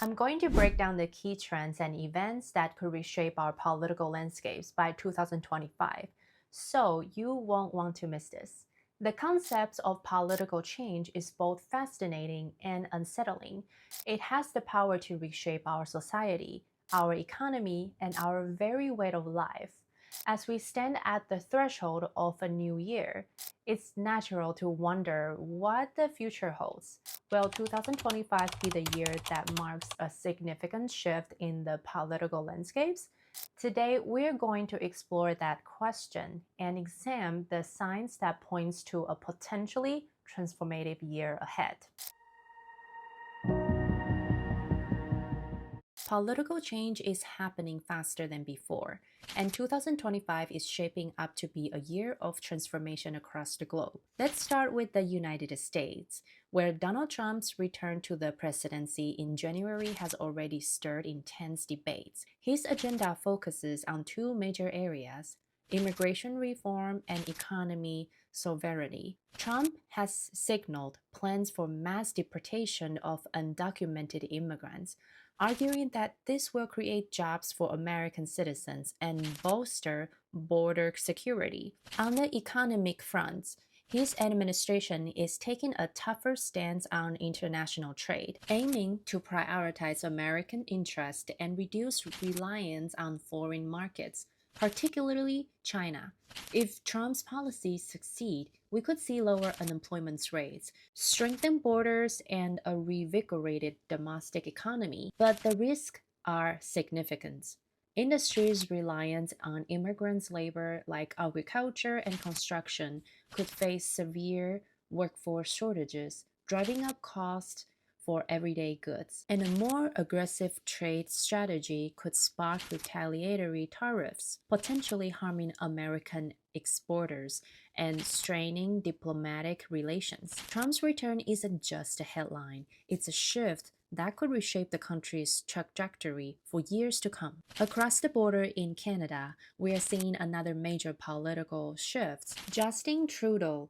I'm going to break down the key trends and events that could reshape our political landscapes by 2025, so you won't want to miss this. The concept of political change is both fascinating and unsettling. It has the power to reshape our society, our economy, and our very way of life. As we stand at the threshold of a new year, it's natural to wonder what the future holds. Will 2025 be the year that marks a significant shift in the political landscapes? Today, we're going to explore that question and examine the signs that points to a potentially transformative year ahead. Political change is happening faster than before, and 2025 is shaping up to be a year of transformation across the globe. Let's start with the United States, where Donald Trump's return to the presidency in January has already stirred intense debates. His agenda focuses on two major areas: immigration reform and economy sovereignty. Trump has signaled plans for mass deportation of undocumented immigrants, arguing that this will create jobs for American citizens and bolster border security. On the economic front, his administration is taking a tougher stance on international trade, aiming to prioritize American interests and reduce reliance on foreign markets, particularly China. If Trump's policies succeed, we could see lower unemployment rates, strengthened borders, and a revigorated domestic economy. But the risks are significant. Industries reliant on immigrants' labor, like agriculture and construction, could face severe workforce shortages, driving up costs for everyday goods. And a more aggressive trade strategy could spark retaliatory tariffs, potentially harming American exporters and straining diplomatic relations. Trump's return isn't just a headline, it's a shift that could reshape the country's trajectory for years to come. Across the border in Canada, we are seeing another major political shift. Justin Trudeau,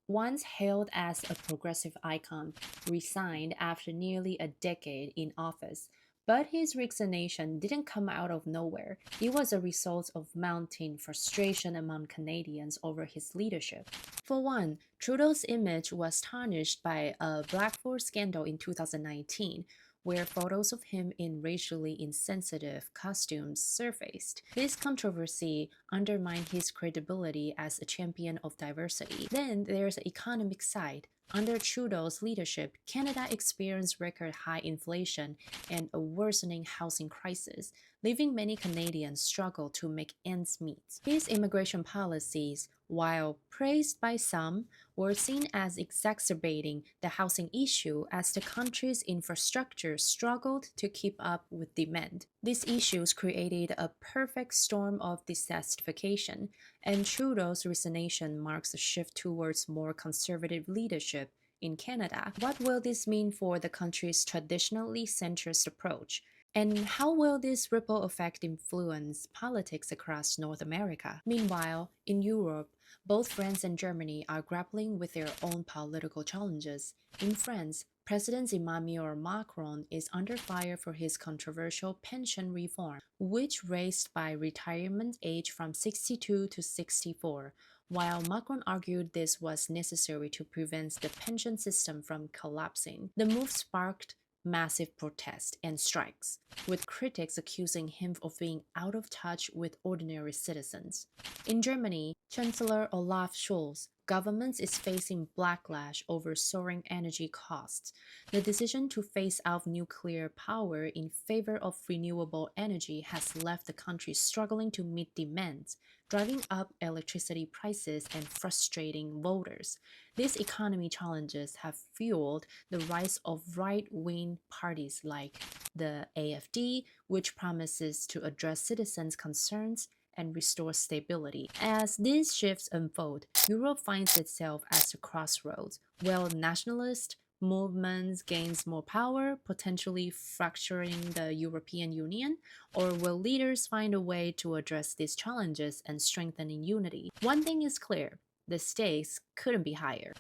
once hailed as a progressive icon, resigned after nearly a decade in office. But his resignation didn't come out of nowhere. It was a result of mounting frustration among Canadians over his leadership. For one, Trudeau's image was tarnished by a Blackford scandal in 2019, where photos of him in racially insensitive costumes surfaced. This controversy undermined his credibility as a champion of diversity. Then there's the economic side. Under Trudeau's leadership, Canada experienced record high inflation and a worsening housing crisis, leaving many Canadians struggle to make ends meet. His immigration policies, while praised by some, were seen as exacerbating the housing issue as the country's infrastructure struggled to keep up with demand. These issues created a perfect storm of dissatisfaction, and Trudeau's resignation marks a shift towards more conservative leadership in Canada. What will this mean for the country's traditionally centrist approach? And how will this ripple effect influence politics across North America? Meanwhile, in Europe, both France and Germany are grappling with their own political challenges. In France, President Emmanuel Macron is under fire for his controversial pension reform, which raised by retirement age from 62 to 64. While Macron argued this was necessary to prevent the pension system from collapsing, the move sparked massive protests and strikes, with critics accusing him of being out of touch with ordinary citizens. In Germany, Chancellor Olaf Scholz government is facing backlash over soaring energy costs. The decision to phase out nuclear power in favor of renewable energy has left the country struggling to meet demands, driving up electricity prices and frustrating voters. These economy challenges have fueled the rise of right-wing parties like the AfD, which promises to address citizens' concerns and restore stability. As these shifts unfold, Europe finds itself at a crossroads. Will nationalist movements gains more power, potentially fracturing the European Union? Or will leaders find a way to address these challenges and strengthening unity? One thing is clear, the stakes couldn't be higher.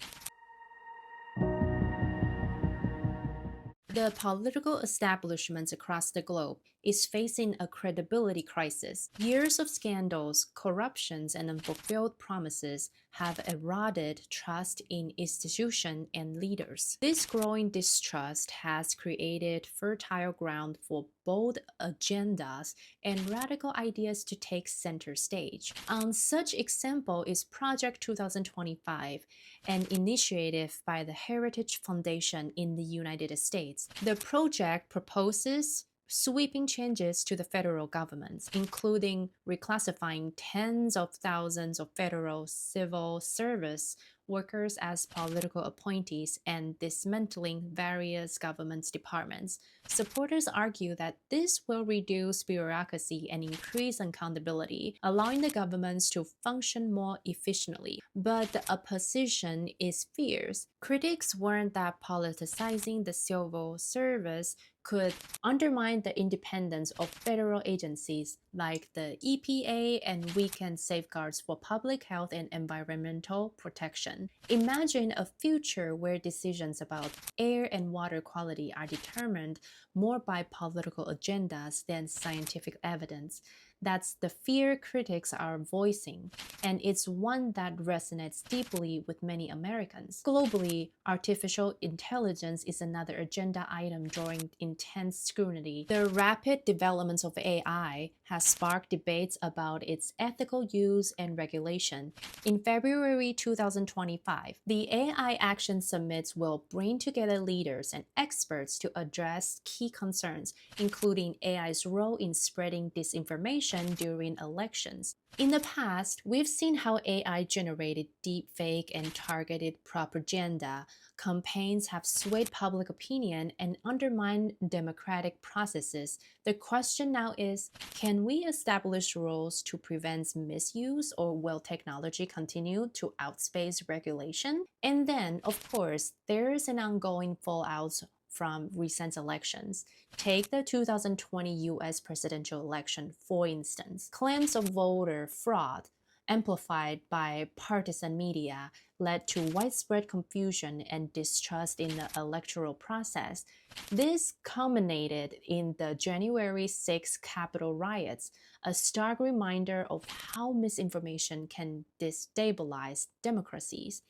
The political establishments across the globe is facing a credibility crisis. Years of scandals, corruptions, and unfulfilled promises have eroded trust in institutions and leaders. This growing distrust has created fertile ground for bold agendas and radical ideas to take center stage. Such example is Project 2025, an initiative by the Heritage Foundation in the United States. The project proposes sweeping changes to the federal government, including reclassifying tens of thousands of federal civil service workers as political appointees and dismantling various government departments. Supporters argue that this will reduce bureaucracy and increase accountability, allowing the governments to function more efficiently. But the opposition is fierce. Critics warn that politicizing the civil service could undermine the independence of federal agencies like the EPA and weaken safeguards for public health and environmental protection. Imagine a future where decisions about air and water quality are determined more by political agendas than scientific evidence. That's the fear critics are voicing, and it's one that resonates deeply with many Americans. Globally, artificial intelligence is another agenda item drawing intense scrutiny. The rapid development of AI has sparked debates about its ethical use and regulation. In February 2025, the AI Action Summit will bring together leaders and experts to address key concerns, including AI's role in spreading disinformation during elections. In the past, we've seen how AI generated deepfake and targeted propaganda campaigns have swayed public opinion and undermined democratic processes. The question now is, can we establish rules to prevent misuse, or will technology continue to outspace regulation? And then, of course, there's an ongoing fallout from recent elections. Take the 2020 US presidential election, for instance. Claims of voter fraud, amplified by partisan media, led to widespread confusion and distrust in the electoral process. This culminated in the January 6 Capitol riots, a stark reminder of how misinformation can destabilize democracies.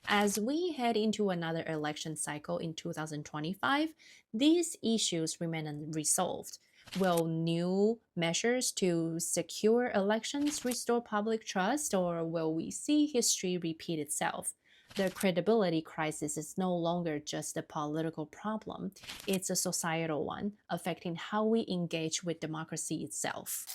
As we head into another election cycle in 2025, these issues remain unresolved. Will new measures to secure elections restore public trust, or will we see history repeat itself? The credibility crisis is no longer just a political problem, it's a societal one, affecting how we engage with democracy itself.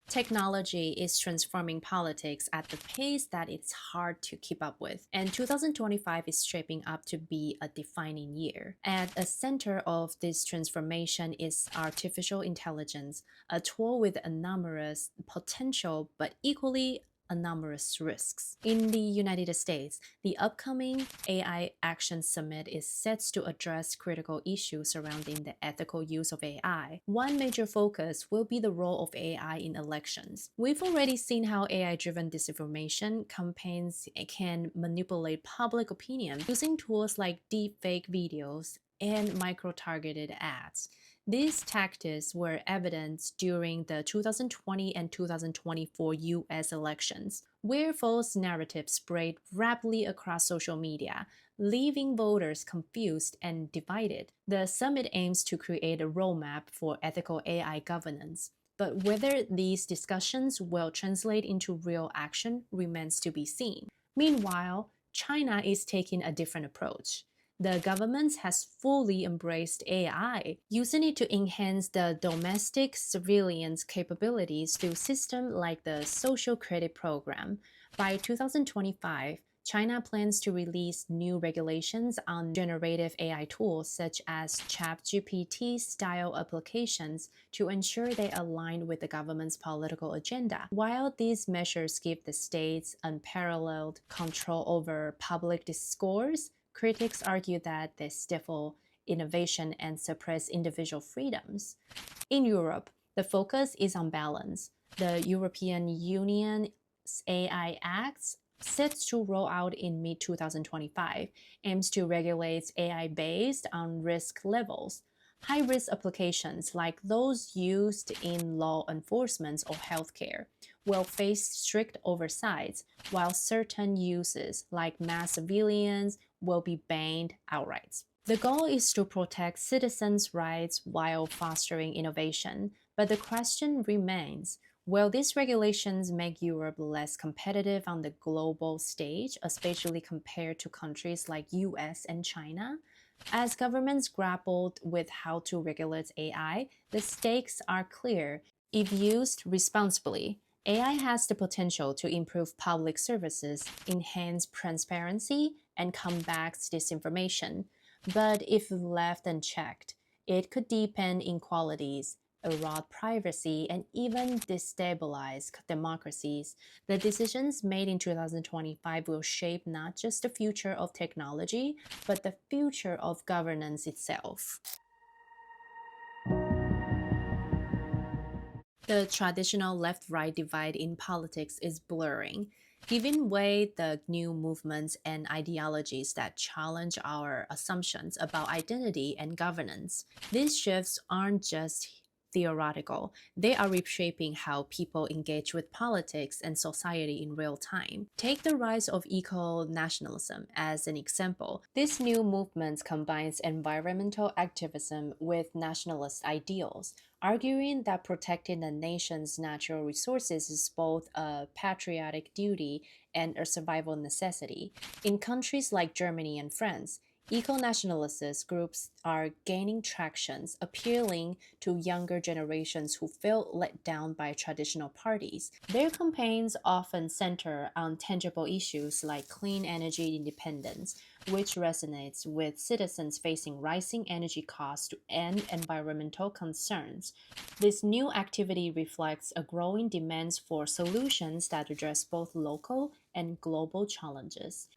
Technology is transforming politics at the pace that it's hard to keep up with, and 2025 is shaping up to be a defining year. At the center of this transformation is artificial intelligence, a tool with enormous potential but equally enormous risks. In the United States, the upcoming AI Action Summit is set to address critical issues surrounding the ethical use of AI. One major focus will be the role of AI in elections. We've already seen how AI-driven disinformation campaigns can manipulate public opinion using tools like deepfake videos and micro-targeted ads. These tactics were evident during the 2020 and 2024 US elections, where false narratives spread rapidly across social media, leaving voters confused and divided. The summit aims to create a roadmap for ethical AI governance, but whether these discussions will translate into real action remains to be seen. Meanwhile, China is taking a different approach. The government has fully embraced AI, using it to enhance the domestic surveillance capabilities through systems like the Social Credit Program. By 2025, China plans to release new regulations on generative AI tools such as ChatGPT-style applications to ensure they align with the government's political agenda. While these measures give the states unparalleled control over public discourse, critics argue that they stifle innovation and suppress individual freedoms. In Europe, the focus is on balance. The European Union's AI Act set to roll out in mid 2025, aims to regulate AI based on risk levels. High risk applications, like those used in law enforcement or healthcare, will face strict oversight, while certain uses, like mass surveillance, will be banned outright. The goal is to protect citizens' rights while fostering innovation, but the question remains, will these regulations make Europe less competitive on the global stage, especially compared to countries like US and China? As governments grappled with how to regulate AI, the stakes are clear. If used responsibly, AI has the potential to improve public services, enhance transparency, and combat disinformation. But if left unchecked, it could deepen inequalities, erode privacy, and even destabilize democracies. The decisions made in 2025 will shape not just the future of technology, but the future of governance itself. The traditional left right divide in politics is blurring, giving way the new movements and ideologies that challenge our assumptions about identity and governance. These shifts aren't just theoretical, they are reshaping how people engage with politics and society in real time. Take the rise of eco nationalism as an example. This new movement combines environmental activism with nationalist ideals, arguing that protecting the nation's natural resources is both a patriotic duty and a survival necessity. In countries like Germany and France, eco-nationalist groups are gaining traction, appealing to younger generations who feel let down by traditional parties. Their campaigns often center on tangible issues like clean energy independence, which resonates with citizens facing rising energy costs and environmental concerns. This new activity reflects a growing demand for solutions that address both local and global challenges.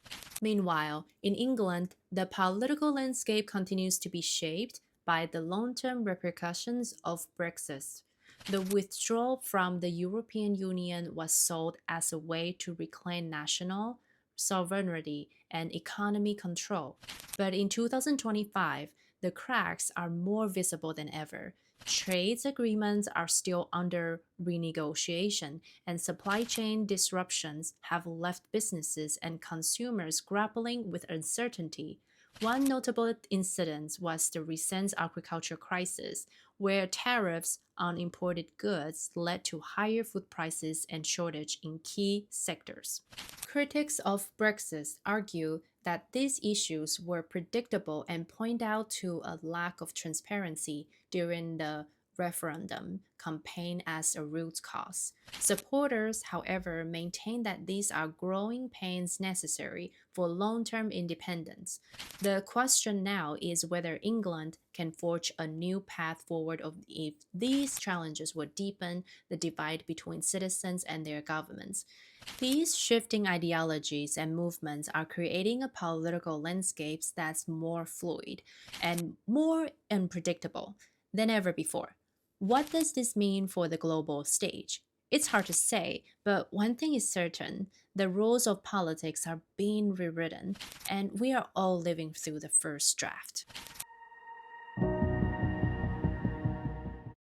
Meanwhile, in England, the political landscape continues to be shaped by the long term repercussions of Brexit. The withdrawal from the European Union was sold as a way to reclaim national sovereignty and economy control. But in 2025, the cracks are more visible than ever. Trade agreements are still under renegotiation, and supply chain disruptions have left businesses and consumers grappling with uncertainty. One notable incident was the recent agriculture crisis, where tariffs on imported goods led to higher food prices and shortage in key sectors. Critics of Brexit argue that these issues were predictable and point out to a lack of transparency during the referendum campaign as a root cause. Supporters, however, maintain that these are growing pains necessary for long term independence. The question now is whether England can forge a new path forward if these challenges would deepen the divide between citizens and their governments. These shifting ideologies and movements are creating a political landscape that's more fluid and more unpredictable than ever before. What does this mean for the global stage? It's hard to say, but one thing is certain, the rules of politics are being rewritten, and we are all living through the first draft.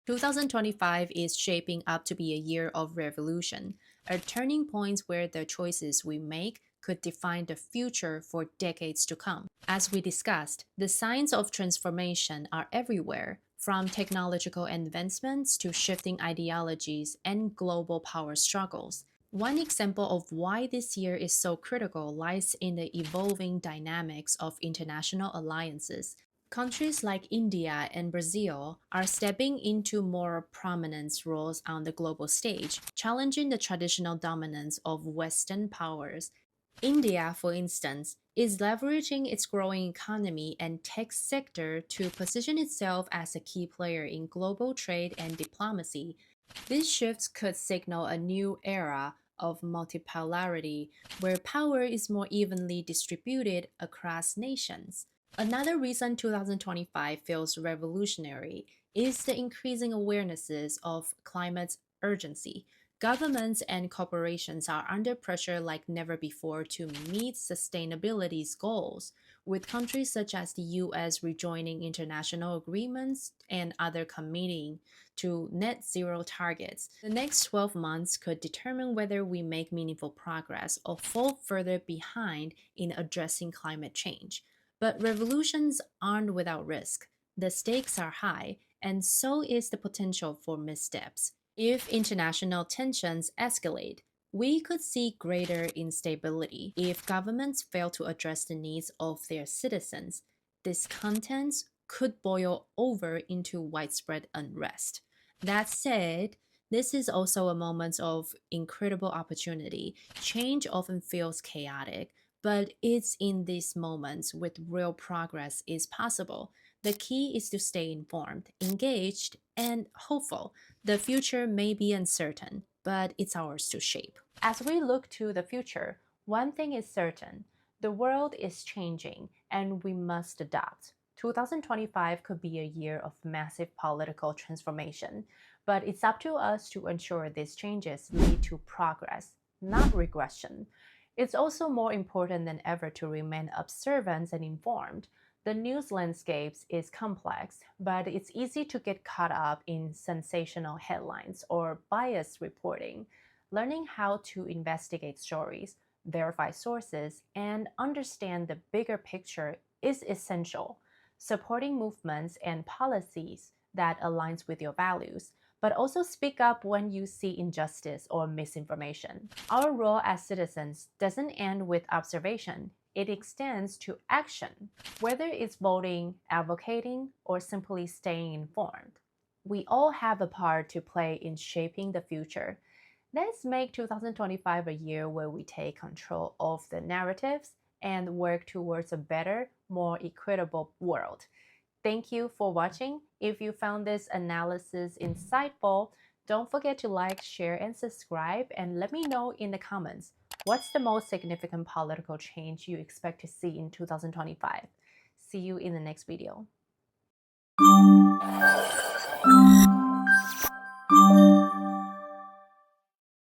2025 is shaping up to be a year of revolution, a turning point where the choices we make could define the future for decades to come. As we discussed, the signs of transformation are everywhere, from technological advancements to shifting ideologies and global power struggles. One example of why this year is so critical lies in the evolving dynamics of international alliances. Countries like India and Brazil are stepping into more prominent roles on the global stage, challenging the traditional dominance of Western powers. India, for instance, is leveraging its growing economy and tech sector to position itself as a key player in global trade and diplomacy. These shifts could signal a new era of multipolarity where power is more evenly distributed across nations. Another reason 2025 feels revolutionary is the increasing awarenesses of climate urgency. Governments and corporations are under pressure like never before to meet sustainability goals, with countries such as the US rejoining international agreements and other committing to net zero targets. The next 12 months could determine whether we make meaningful progress or fall further behind in addressing climate change. But revolutions aren't without risk. The stakes are high, and so is the potential for missteps. If international tensions escalate, we could see greater instability. If governments fail to address the needs of their citizens, discontents could boil over into widespread unrest. That said, this is also a moment of incredible opportunity. Change often feels chaotic, but it's in these moments with real progress is possible. The key is to stay informed, engaged, and hopeful. The future may be uncertain, but it's ours to shape. As we look to the future, one thing is certain: the world is changing, and we must adapt. 2025 could be a year of massive political transformation, but it's up to us to ensure these changes lead to progress, not regression. It's also more important than ever to remain observant and informed. The news landscape is complex, but it's easy to get caught up in sensational headlines or biased reporting. Learning how to investigate stories, verify sources, and understand the bigger picture is essential. Supporting movements and policies that aligns with your values, but also speak up when you see injustice or misinformation. Our role as citizens doesn't end with observation. It extends to action, whether it's voting, advocating, or simply staying informed. We all have a part to play in shaping the future. Let's make 2025 a year where we take control of the narratives and work towards a better, more equitable world. Thank you for watching. If you found this analysis insightful, don't forget to like, share, and subscribe, and let me know in the comments what's the most significant political change you expect to see in 2025. See you in the next video.